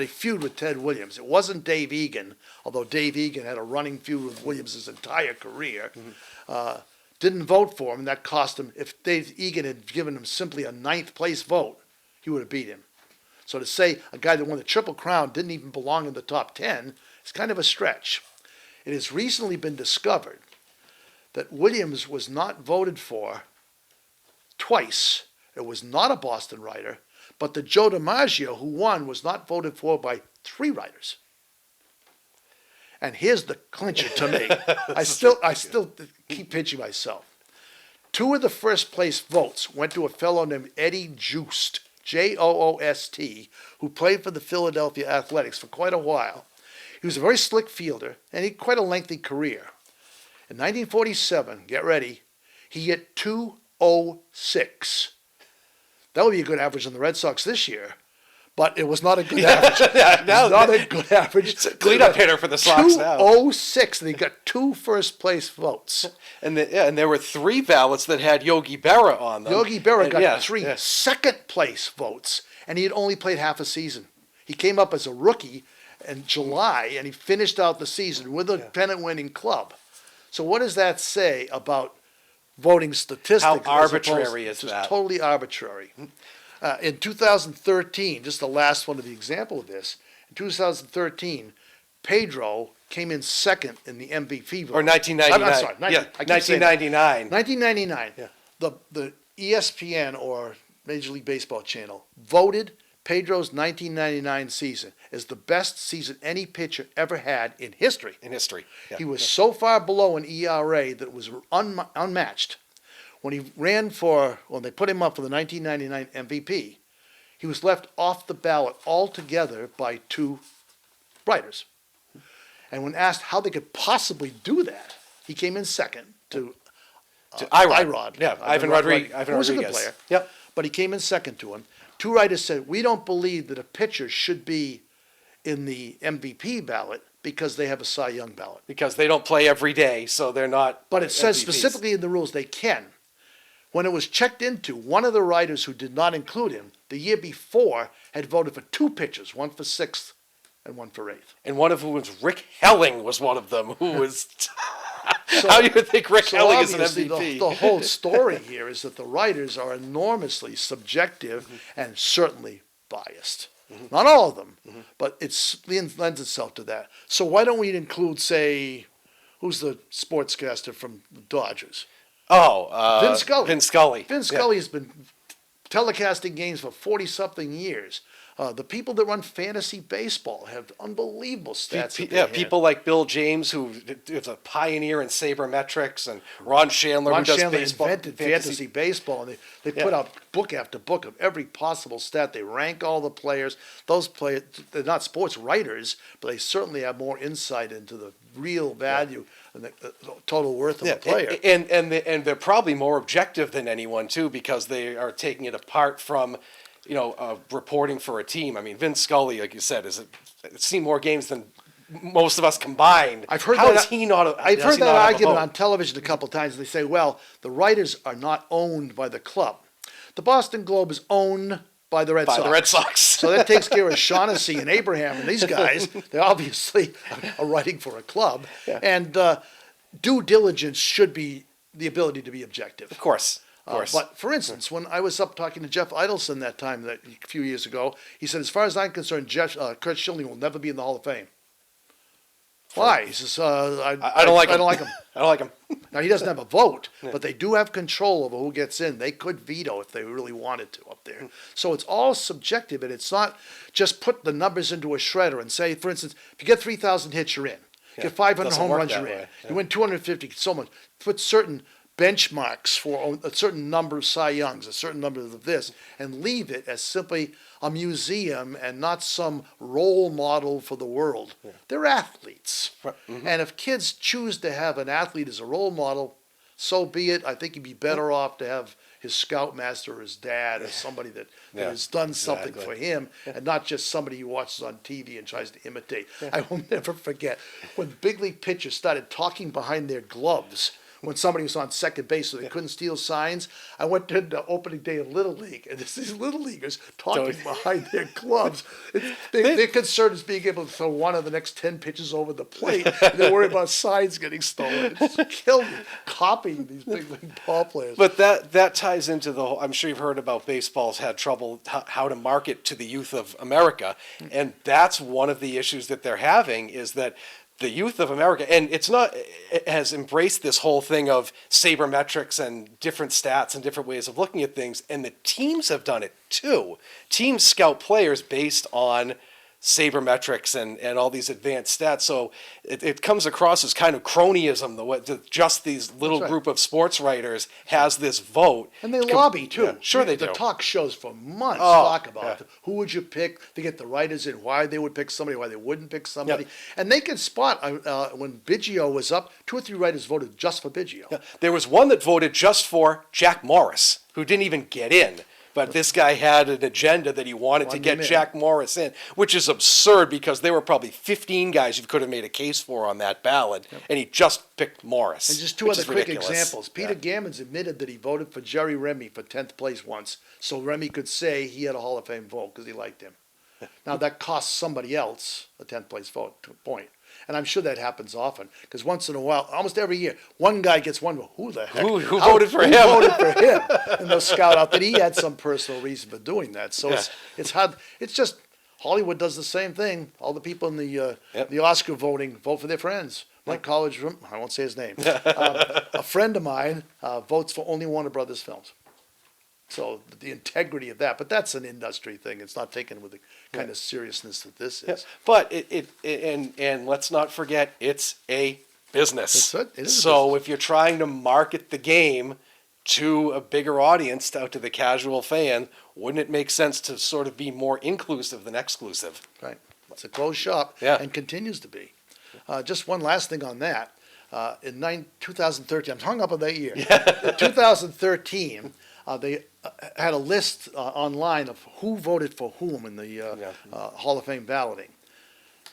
feud with Ted Williams, it wasn't Dave Egan, although Dave Egan had a running feud with Williams his entire career, didn't vote for him, and that cost him. If Dave Egan had given him simply a 9th place vote, he would have beat him. So to say a guy that won the Triple Crown didn't even belong in the top 10 is kind of a stretch. It has recently been discovered that Williams was not voted for twice. It was not a Boston writer, but the Joe DiMaggio who won was not voted for by 3 writers. And here's the clincher to me. I still keep pinching myself. 2 of the first place votes went to a fellow named Eddie Joost, Joost, who played for the Philadelphia Athletics for quite a while. He was a very slick fielder, and he had quite a lengthy career. In 1947, get ready, he hit 206. That would be a good average on the Red Sox this year, but it was not a good average. Not a good average. It's a cleanup hitter for the Sox now. 206, and he got 2 first place votes. And there were 3 ballots that had Yogi Berra on them. Yogi Berra got yeah, 3 yeah. second place votes, and he had only played half a season. He came up as a rookie in July, and he finished out the season with a pennant-winning club. So what does that say about voting statistics? How as arbitrary opposed is to that? Totally arbitrary. In 2013, just the last one of the example of this, in 2013, Pedro came in second in the MVP vote. Or 1999. I'm sorry, Yeah, I keep saying that. 1999. 1999. Yeah. The ESPN, or Major League Baseball channel, voted Pedro's 1999 season as the best season any pitcher ever had in history. In history. Yeah. He was so far below an ERA that it was unmatched. When he they put him up for the 1999 MVP, he was left off the ballot altogether by 2 writers. And when asked how they could possibly do that, he came in second to Irod. Yeah, Ivan Rodriguez. Who was a good player. Yep. But he came in second to him. 2 writers said, we don't believe that a pitcher should be in the MVP ballot because they have a Cy Young ballot. Because they don't play every day, so they're not. But it says MVPs. specifically in the rules they can. When it was checked into, one of the writers who did not include him the year before had voted for 2 pitchers, one for 6th and one for 8th. And one of whom was Rick Helling was one of them who was. How do you think Rick Helling is an obviously MVP? The whole story here is that the writers are enormously subjective and certainly biased. Not all of them, but it lends itself to that. So why don't we include, say, who's the sportscaster from the Dodgers? Vin Scully. Vin Scully. Vin Scully has been telecasting games for 40-something years. The people that run fantasy baseball have unbelievable stats. People like Bill James, who is a pioneer in sabermetrics, and Ron Chandler, Ron who does Chandler baseball, invented fantasy baseball, and they put out book after book of every possible stat. They rank all the players. Those players, they're not sports writers, but they certainly have more insight into the real value and the total worth of a player. And they're probably more objective than anyone, too, because they are taking it apart from reporting for a team. I mean, Vince Scully, like you said, has seen more games than most of us combined. I've heard How that. is he not? I've heard that argument argument on television a couple of times. And they say, well, the writers are not owned by the club. The Boston Globe is owned by the Red Sox. By the Red Sox. So that takes care of Shaughnessy and Abraham and these guys. They obviously are writing for a club. Yeah. And due diligence should be the ability to be objective. Of course. Of course. But for instance, when I was up talking to Jeff Idelson a few years ago, he said, as far as I'm concerned, Kurt Schilling will never be in the Hall of Fame. Why? He says, I don't like him. I don't like him. I don't like him. Now, he doesn't have a vote, but they do have control over who gets in. They could veto if they really wanted to up there. So it's all subjective, and it's not just put the numbers into a shredder and say, for instance, if you get 3,000 hits, you're in. You get 500 Doesn't home work runs, that you're in. way. Yeah. You win 250, so much. Put certain benchmarks for a certain number of Cy Youngs, a certain number of this, and leave it as simply a museum and not some role model for the world. Yeah. They're athletes. Mm-hmm. And if kids choose to have an athlete as a role model, so be it. I think he'd be better off to have his scoutmaster or his dad or somebody that has done something for him and not just somebody he watches on TV and tries to imitate. I will never forget when big league pitchers started talking behind their gloves when somebody was on second base so they couldn't steal signs. I went to the opening day of Little League, and it's these Little Leaguers talking behind their gloves. Their concern is being able to throw one of the next 10 pitches over the plate, and they're worried about signs getting stolen. It's killed me, copying these big league ball players. But that ties into the whole, I'm sure you've heard about baseball's had trouble how to market to the youth of America, and that's one of the issues that they're having is that the youth of America, and it has embraced this whole thing of sabermetrics and different stats and different ways of looking at things, and the teams have done it too. Teams scout players based on sabermetrics and all these advanced stats, so it comes across as kind of cronyism, just these little group of sports writers has this vote. And they lobby too. Yeah, sure they do. The talk shows for months talk about who would you pick to get the writers in, why they would pick somebody, why they wouldn't pick somebody. Yep. And they could spot, when Biggio was up, 2 or 3 writers voted just for Biggio. Yeah. There was one that voted just for Jack Morris, who didn't even get in. But this guy had an agenda that he wanted to get Jack Morris in, which is absurd because there were probably 15 guys you could have made a case for on that ballot, and he just picked Morris. And just 2 other quick examples. Peter Gammons admitted that he voted for Jerry Remy for 10th place once, so Remy could say he had a Hall of Fame vote because he liked him. Now, that costs somebody else a 10th place vote to a point. And I'm sure that happens often because once in a while, almost every year, one guy gets one vote. Who the heck? Who voted for him? Who voted for him? And they'll scout out that he had some personal reason for doing that. So it's hard. It's just Hollywood does the same thing. All the people in the Oscar voting vote for their friends. My college room, I won't say his name. A friend of mine votes for only Warner Brothers films. So the integrity of that, but that's an industry thing. It's not taken with the kind of seriousness that this is. But and let's not forget, it's a business. It is so if you're trying to market the game to a bigger audience, out to the casual fan, wouldn't it make sense to sort of be more inclusive than exclusive? Right. It's a closed shop and continues to be. Just one last thing on that. In 2013, I'm hung up on that year. 2013. They had a list online of who voted for whom in the Hall of Fame balloting.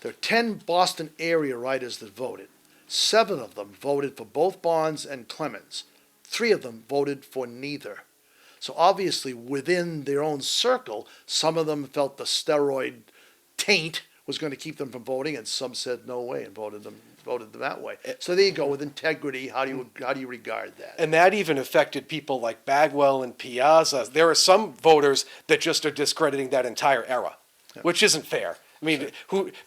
There are 10 Boston area writers that voted. 7 of them voted for both Bonds and Clemens. 3 of them voted for neither. So obviously within their own circle, some of them felt the steroid taint was going to keep them from voting, and some said no way and voted them that way. So there you go, with integrity, how do you regard that? And that even affected people like Bagwell and Piazza. There are some voters that just are discrediting that entire era, which isn't fair. I mean,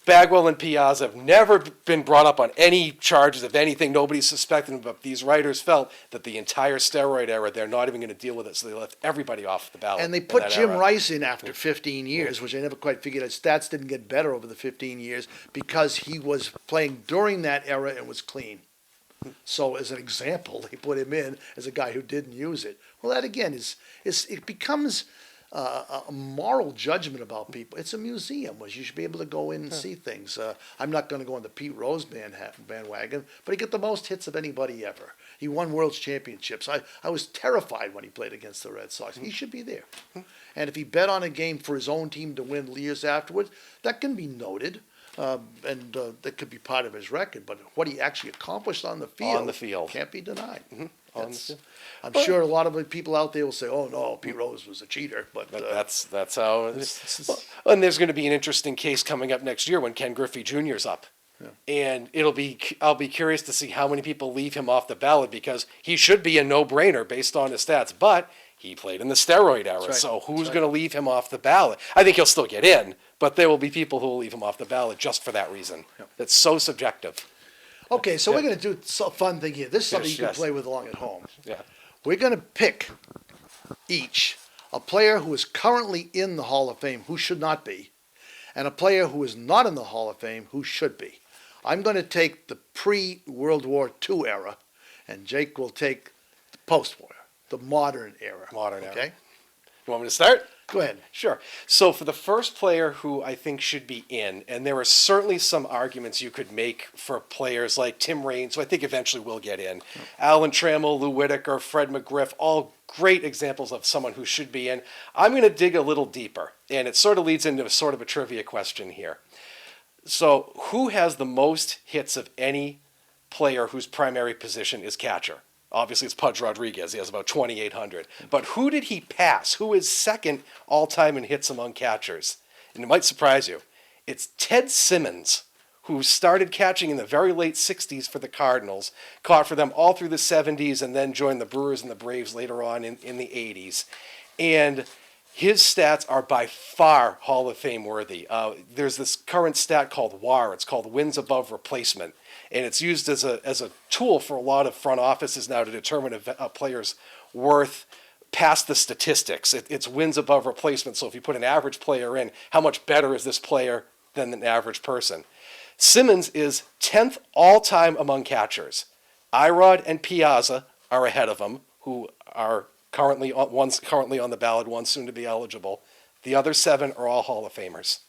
Bagwell and Piazza have never been brought up on any charges of anything. Nobody's suspecting them, but these writers felt that the entire steroid era, they're not even going to deal with it, so they left everybody off the ballot. And they put Jim Rice in after 15 years, which I never quite figured out. Stats didn't get better over the 15 years because he was playing during that era and was clean. So as an example, they put him in as a guy who didn't use it. Well, that again it becomes a moral judgment about people. It's a museum where you should be able to go in and see things. I'm not going to go on the Pete Rose bandwagon, but he got the most hits of anybody ever. He won World Championships. I was terrified when he played against the Red Sox. He should be there. And if he bet on a game for his own team to win years afterwards, that can be noted. And that could be part of his record. But what he actually accomplished on the field can't be denied. I'm sure a lot of the people out there will say, "Oh no, Pete Rose was a cheater," but that's how it is. And there's going to be an interesting case coming up next year when Ken Griffey Jr.'s up. And I'll be curious to see how many people leave him off the ballot because he should be a no-brainer based on his stats. But he played in the steroid era, right. so who's going to leave him off the ballot? I think he'll still get in, but there will be people who will leave him off the ballot just for that reason. It's so subjective. Okay, so we're going to do a fun thing here. This is something Yes, you can yes. play with along at home. Yeah. We're going to pick each a player who is currently in the Hall of Fame who should not be, and a player who is not in the Hall of Fame who should be. I'm going to take the pre-World War II era, and Jake will take the post-war, the modern era. Modern era. Okay? You want me to start? Go ahead. Sure. So for the first player who I think should be in, and there are certainly some arguments you could make for players like Tim Raines, who I think eventually will get in, Alan Trammell, Lou Whitaker, Fred McGriff, all great examples of someone who should be in. I'm going to dig a little deeper, and it sort of leads into sort of a trivia question here. So who has the most hits of any player whose primary position is catcher? Obviously, it's Pudge Rodriguez. He has about 2,800. But who did he pass? Who is second all-time in hits among catchers? And it might surprise you. It's Ted Simmons, who started catching in the very late 60s for the Cardinals, caught for them all through the 70s, and then joined the Brewers and the Braves later on in the 80s. And his stats are by far Hall of Fame worthy. There's this current stat called WAR. It's called wins above replacement. And it's used as a tool for a lot of front offices now to determine a player's worth past the statistics. It's wins above replacement. So if you put an average player in, how much better is this player than an average person? Simmons is 10th all-time among catchers. Irod and Piazza are ahead of him, who are one's currently on the ballot, one's soon to be eligible. The other 7 are all Hall of Famers.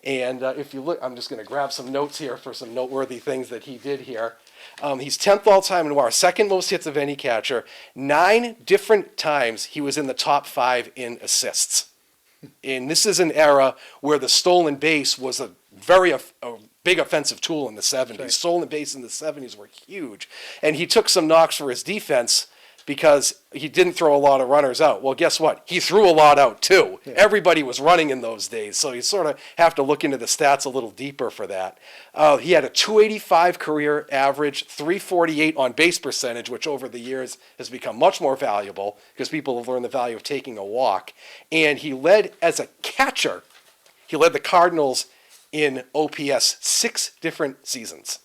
And if you look, I'm just going to grab some notes here for some noteworthy things that he did here. He's 10th all-time in WAR, second most hits of any catcher. 9 different times he was in the top 5 in assists. And this is an era where the stolen base was a big offensive tool in the 70s. Right. Stolen base in the 70s were huge. And he took some knocks for his defense because he didn't throw a lot of runners out. Well, guess what? He threw a lot out too. Yeah. Everybody was running in those days, so you sort of have to look into the stats a little deeper for that. He had a 285 career average, 348 on base percentage, which over the years has become much more valuable because people have learned the value of taking a walk. And he led as a catcher. He led the Cardinals in OPS 6 different seasons.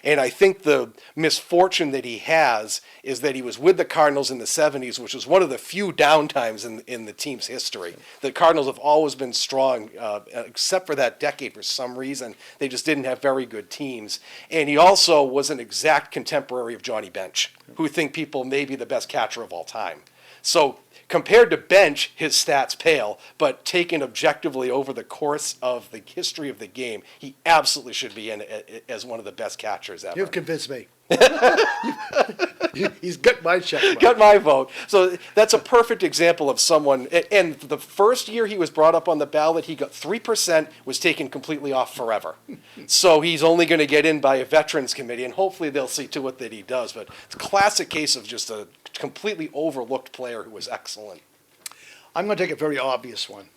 And I think the misfortune that he has is that he was with the Cardinals in the 70s, which was one of the few downtimes in the team's history. The Cardinals have always been strong, except for that decade for some reason. They just didn't have very good teams. And he also was an exact contemporary of Johnny Bench, who think people may be the best catcher of all time. So compared to Bench, his stats pale, but taken objectively over the course of the history of the game, he absolutely should be in as one of the best catchers ever. You've convinced me. He's got my check mark. Got my vote. So that's a perfect example of someone. And the first year he was brought up on the ballot, he got 3%, was taken completely off forever. So he's only going to get in by a veterans committee, and hopefully they'll see to it that he does. But it's a classic case of just a completely overlooked player who was excellent. I'm going to take a very obvious one.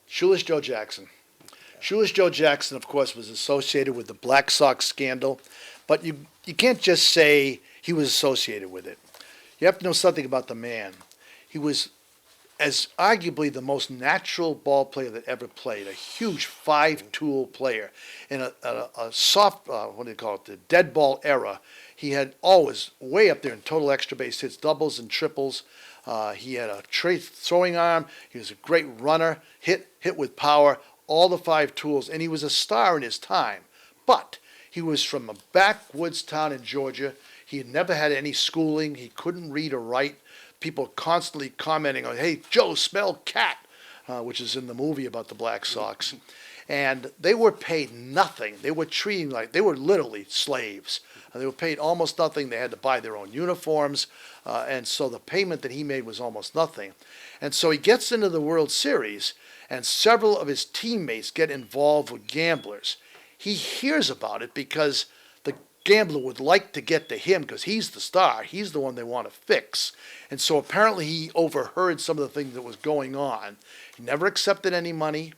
Shoeless Joe Jackson. Shoeless Joe Jackson, of course, was associated with the Black Sox scandal, but you can't just say he was associated with it. You have to know something about the man. He was as arguably the most natural ball player that ever played, a huge 5-tool player. In a soft, what do you call it, the dead ball era, he had always way up there in total extra base hits, doubles and triples. He had a throwing arm. He was a great runner, hit with power, all the 5 tools, and he was a star in his time. But he was from a backwoods town in Georgia. He had never had any schooling. He couldn't read or write. People constantly commenting on, "Hey, Joe, smell cat," which is in the movie about the Black Sox. And they were paid nothing. They were treating like they were literally slaves. They were paid almost nothing. They had to buy their own uniforms. And so the payment that he made was almost nothing. And so he gets into the World Series, and several of his teammates get involved with gamblers. He hears about it because the gambler would like to get to him because he's the star. He's the one they want to fix. And so apparently he overheard some of the things that was going on. He never accepted any money.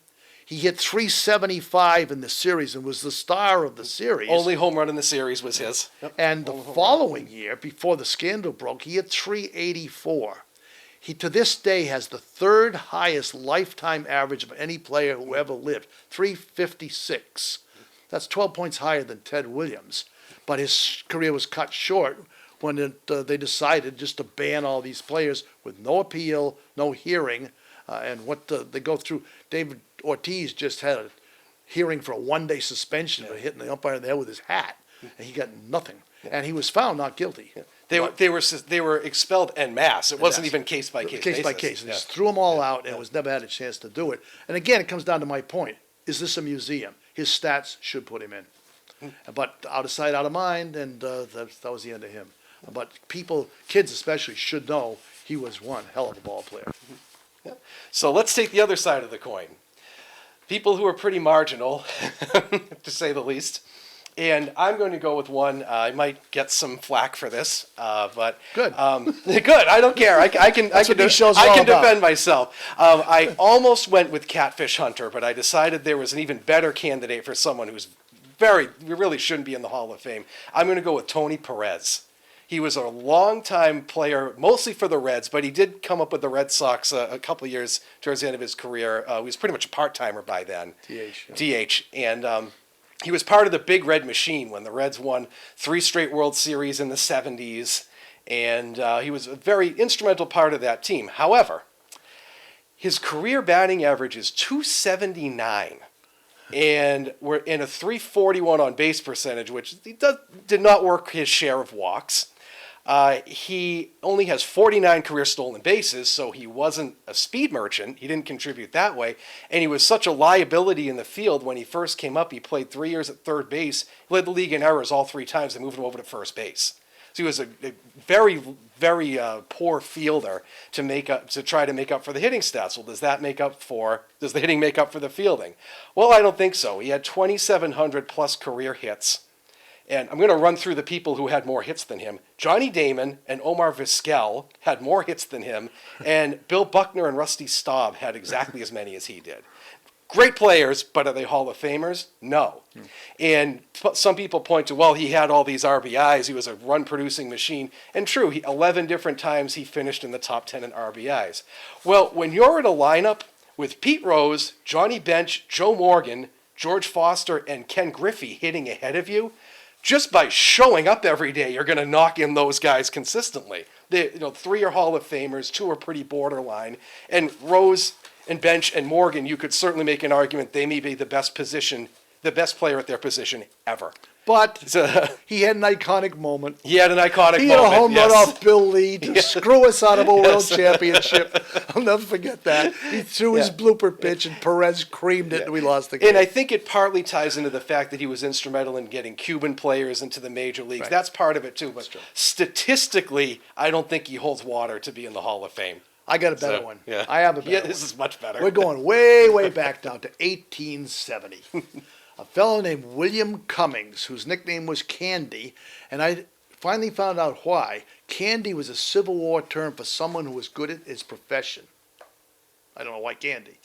He hit 375 in the series and was the star of the series. Only home run in the series was his. Yep. And the following year, before the scandal broke, he hit 384. He, to this day, has the third highest lifetime average of any player who ever lived, 356. That's 12 points higher than Ted Williams. But his career was cut short when they decided just to ban all these players with no appeal, no hearing, and what they go through. David Ortiz just had a hearing for a one-day suspension for hitting the umpire in the head with his hat, and he got nothing. And he was found not guilty. They were expelled en masse. It wasn't even case by case. Case by case. And just threw them all out, and was never had a chance to do it. And again, it comes down to my point: is this a museum? His stats should put him in. But out of sight, out of mind, and that was the end of him. But people, kids especially, should know he was one hell of a ball player. So let's take the other side of the coin. People who are pretty marginal, to say the least. And I'm going to go with one. I might get some flack for this, but Good. Good. I don't care. I can defend myself. I almost went with Catfish Hunter, but I decided there was an even better candidate for someone who's really shouldn't be in the Hall of Fame. I'm going to go with Tony Perez. He was a long-time player, mostly for the Reds, but he did come up with the Red Sox a couple of years towards the end of his career. He was pretty much a part-timer by then. DH. And he was part of the Big Red Machine when the Reds won 3 straight World Series in the 70s, and he was a very instrumental part of that team. However, his career batting average is .279. And we're in a .341 on base percentage, which he did not work his share of walks. He only has 49 career stolen bases, so he wasn't a speed merchant. He didn't contribute that way. And he was such a liability in the field when he first came up. He played 3 years at third base, led the league in errors all 3 times. They moved him over to first base. So he was a very, very poor fielder to try to make up for the hitting stats. Well, does the hitting make up for the fielding? Well, I don't think so. He had 2,700 plus career hits. And I'm going to run through the people who had more hits than him. Johnny Damon and Omar Vizquel had more hits than him, and Bill Buckner and Rusty Staub had exactly as many as he did. Great players, but are they Hall of Famers? No. And some people point to, well, he had all these RBIs. He was a run-producing machine. And true, 11 different times he finished in the top 10 in RBIs. Well, when you're in a lineup with Pete Rose, Johnny Bench, Joe Morgan, George Foster, and Ken Griffey hitting ahead of you, just by showing up every day, you're going to knock in those guys consistently. 3 are Hall of Famers, 2 are pretty borderline. And Rose and Bench and Morgan, you could certainly make an argument they may be the best player at their position ever. But he had an iconic moment. He had a home run off Bill Lee to screw us out of a world championship. I'll never forget that. He threw his blooper pitch, and Perez creamed it, and we lost the game. And I think it partly ties into the fact that he was instrumental in getting Cuban players into the major leagues. Right. That's part of it, too. But statistically, I don't think he holds water to be in the Hall of Fame. I got a better one. Yeah. I have a better one. This is much better. We're going way, way back down to 1870. A fellow named William Cummings, whose nickname was Candy, and I finally found out why. Candy was a Civil War term for someone who was good at his profession. I don't know why Candy.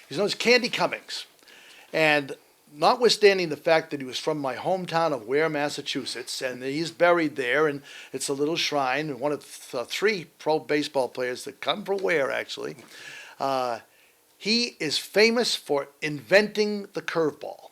He's known as Candy Cummings. And notwithstanding the fact that he was from my hometown of Ware, Massachusetts, and he's buried there, and it's a little shrine, one of 3 pro baseball players that come from Ware, actually. He is famous for inventing the curveball.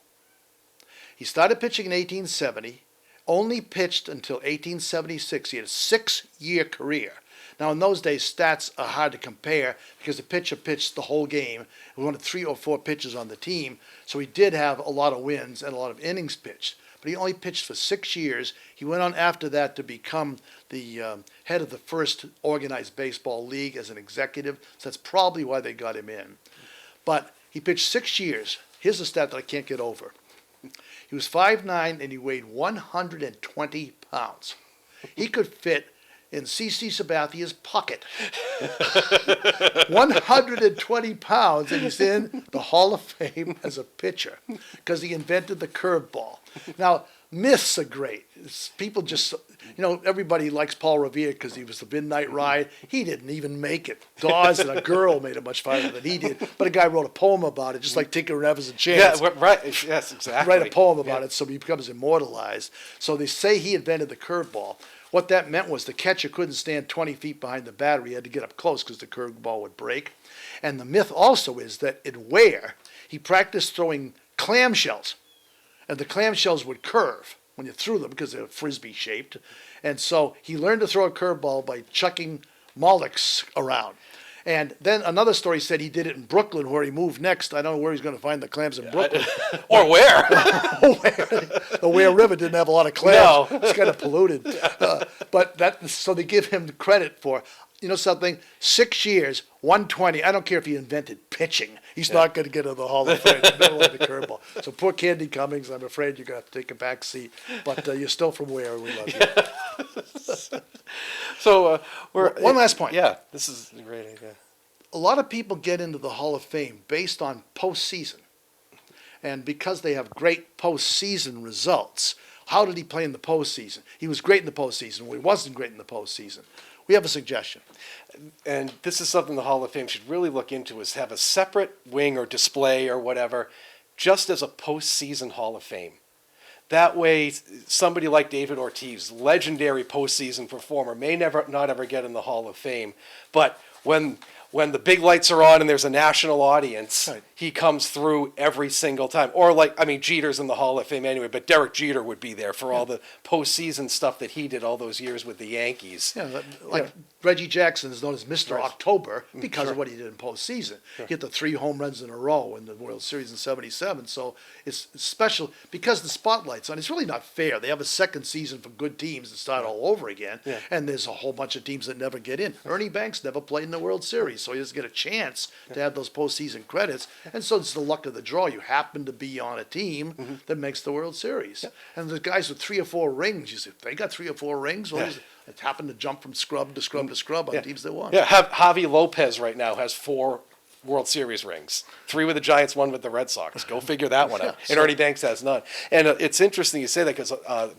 He started pitching in 1870, only pitched until 1876. He had a 6-year career. Now, in those days, stats are hard to compare because the pitcher pitched the whole game. We wanted 3 or 4 pitchers on the team, so he did have a lot of wins and a lot of innings pitched. But he only pitched for 6 years. He went on after that to become the head of the first organized baseball league as an executive, so that's probably why they got him in. But he pitched 6 years. Here's a stat that I can't get over. He was 5'9", and he weighed 120 pounds. He could fit in C.C. Sabathia's pocket. 120 pounds, and he's in the Hall of Fame as a pitcher because he invented the curveball. Now, Myths are great. People just, everybody likes Paul Revere because he was the Midnight Ride. He didn't even make it. Dawes and a girl made it much farther than he did. But a guy wrote a poem about it, just like Tinker Evans and Chance. Yeah, right. Yes, exactly. Write a poem about it so he becomes immortalized. So they say he invented the curveball. What that meant was the catcher couldn't stand 20 feet behind the batter. He had to get up close because the curveball would break. And the myth also is that in Ware, he practiced throwing clamshells. And the clamshells would curve when you threw them because they're frisbee shaped. And so he learned to throw a curveball by chucking mollusks around. And then another story said he did it in Brooklyn where he moved next. I don't know where he's going to find the clams in Brooklyn. Or where? The Ware River didn't have a lot of clams. No. It's kind of polluted. So they give him the credit for, something, 6 years, 120. I don't care if he invented pitching. He's not going to get into the Hall of Fame. Never let the curveball. So poor Candy Cummings, I'm afraid you're going to have to take a back seat. But you're still from Ware. We love you. So one last point. Yeah, this is a great idea. A lot of people get into the Hall of Fame based on postseason. And because they have great postseason results, how did he play in the postseason? He was great in the postseason. Well, he wasn't great in the postseason. We have a suggestion. And this is something the Hall of Fame should really look into, is have a separate wing or display or whatever, just as a postseason Hall of Fame. That way, somebody like David Ortiz, legendary postseason performer, may not ever get in the Hall of Fame, but when the big lights are on and there's a national audience, right, he comes through every single time. Or Jeter's in the Hall of Fame anyway, but Derek Jeter would be there for all the postseason stuff that he did all those years with the Yankees. Yeah, Reggie Jackson is known as Mr. Right. October because of what he did in postseason. He hit the 3 home runs in a row in the World Series in '77. So it's special because the spotlight's on. It's really not fair. They have a second season for good teams to start all over again, and there's a whole bunch of teams that never get in. Ernie Banks never played in the World Series, so he doesn't get a chance to have those postseason credits. And so it's the luck of the draw. You happen to be on a team that makes the World Series. And the guys with 3 or 4 rings, you say, they got 3 or 4 rings? Well, it happened to jump from scrub to scrub to scrub on teams that won. Yeah, Javi Lopez right now has 4 World Series rings. 3 with the Giants, 1 with the Red Sox. Go figure that one out. And Ernie Banks has none. And it's interesting you say that because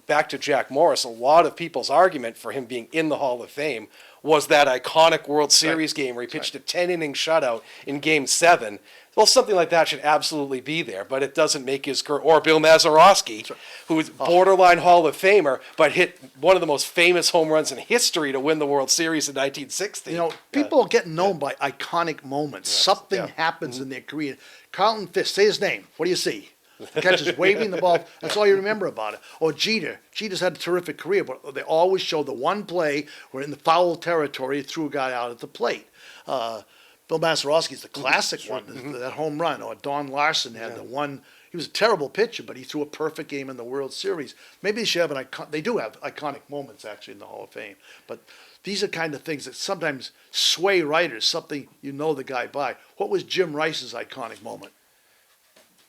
back to Jack Morris, a lot of people's argument for him being in the Hall of Fame was that iconic World Series game where he pitched a 10-inning shutout in Game 7. Well, something like that should absolutely be there, but it doesn't make his career. Or Bill Mazeroski, who is borderline Hall of Famer, but hit one of the most famous home runs in history to win the World Series in 1960. People are getting known by iconic moments. Something happens in their career. Carlton Fisk, say his name. What do you see? The catcher's waving the ball. That's all you remember about it. Or Jeter. Jeter's had a terrific career, but they always show the one play where in the foul territory, he threw a guy out at the plate. Bill Mazeroski's the classic one, that home run. Or Don Larson had the one. He was a terrible pitcher, but he threw a perfect game in the World Series. Maybe they should have they do have iconic moments, actually, in the Hall of Fame. But these are kind of things that sometimes sway writers, something the guy by. What was Jim Rice's iconic moment?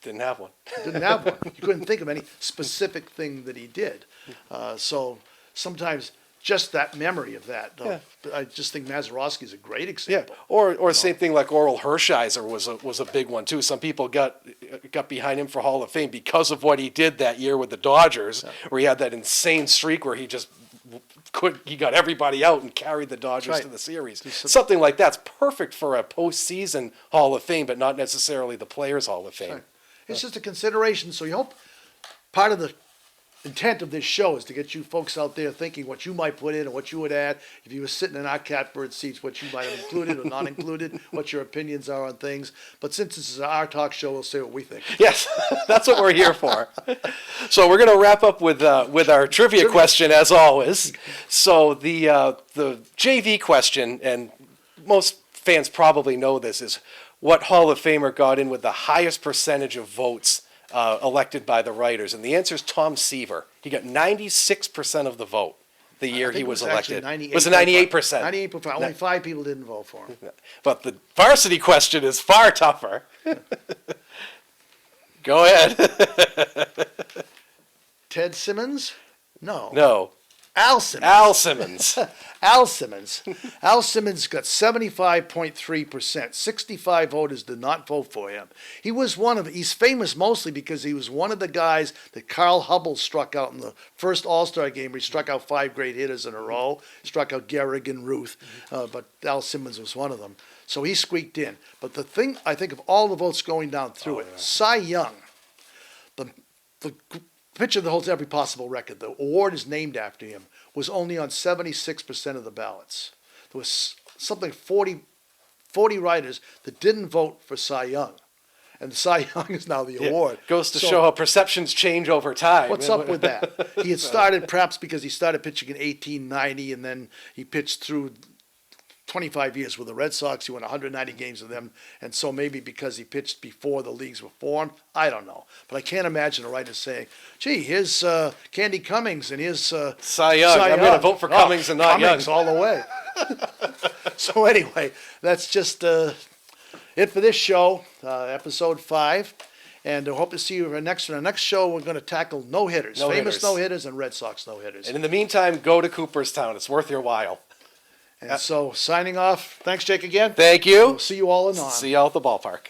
Didn't have one. Didn't have one. You couldn't think of any specific thing that he did. So sometimes just that memory of that. I just think Mazeroski is a great example. Yeah. Or same thing like Oral Hershiser was a big one too. Some people got behind him for Hall of Fame because of what he did that year with the Dodgers, where he had that insane streak where he got everybody out and carried the Dodgers to the series. Something like that's perfect for a postseason Hall of Fame, but not necessarily the Players Hall of Fame. Right. It's just a consideration. So you hope part of the intent of this show is to get you folks out there thinking what you might put in and what you would add. If you were sitting in our catbird seats, what you might have included or not included, what your opinions are on things. But since this is our talk show, we'll say what we think. Yes, that's what we're here for. So we're going to wrap up with our trivia question, as always. So the JV question, and most fans probably know this, is what Hall of Famer got in with the highest percentage of votes elected by the writers? And the answer is Tom Seaver. He got 96% of the vote the year he was elected. Was it 98%? 98%. Only 5 people didn't vote for him. But the varsity question is far tougher. Go ahead. Ted Simmons? No. No. Al Simmons. Al Simmons. Al Simmons. Al Simmons got 75.3%. 65 voters did not vote for him. He's famous mostly because he was one of the guys that Carl Hubble struck out in the first All-Star game. Where he struck out 5 great hitters in a row, struck out Gehrig and Ruth, but Al Simmons was one of them. So he squeaked in. But the thing, I think, of all the votes going down through Cy Young, the pitcher that holds every possible record, the award is named after him, was only on 76% of the ballots. There was something 40 writers that didn't vote for Cy Young. And Cy Young is now the award. Goes to show how perceptions change over time. What's up with that? He had started, perhaps because he started pitching in 1890, and then he pitched through 25 years with the Red Sox. He won 190 games with them, and so maybe because he pitched before the leagues were formed, I don't know. But I can't imagine a writer saying, gee, here's Candy Cummings and here's Cy Young. I'm going to vote for Cummings and not Cummings Young. all the way. So anyway, that's just it for this show, episode 5. And I hope to see you in the next show. We're going to tackle no-hitters, famous no-hitters and Red Sox no-hitters. And in the meantime, go to Cooperstown. It's worth your while. And so, signing off. Thanks, Jake, again. Thank you. We'll see you all in on. See you all at the ballpark.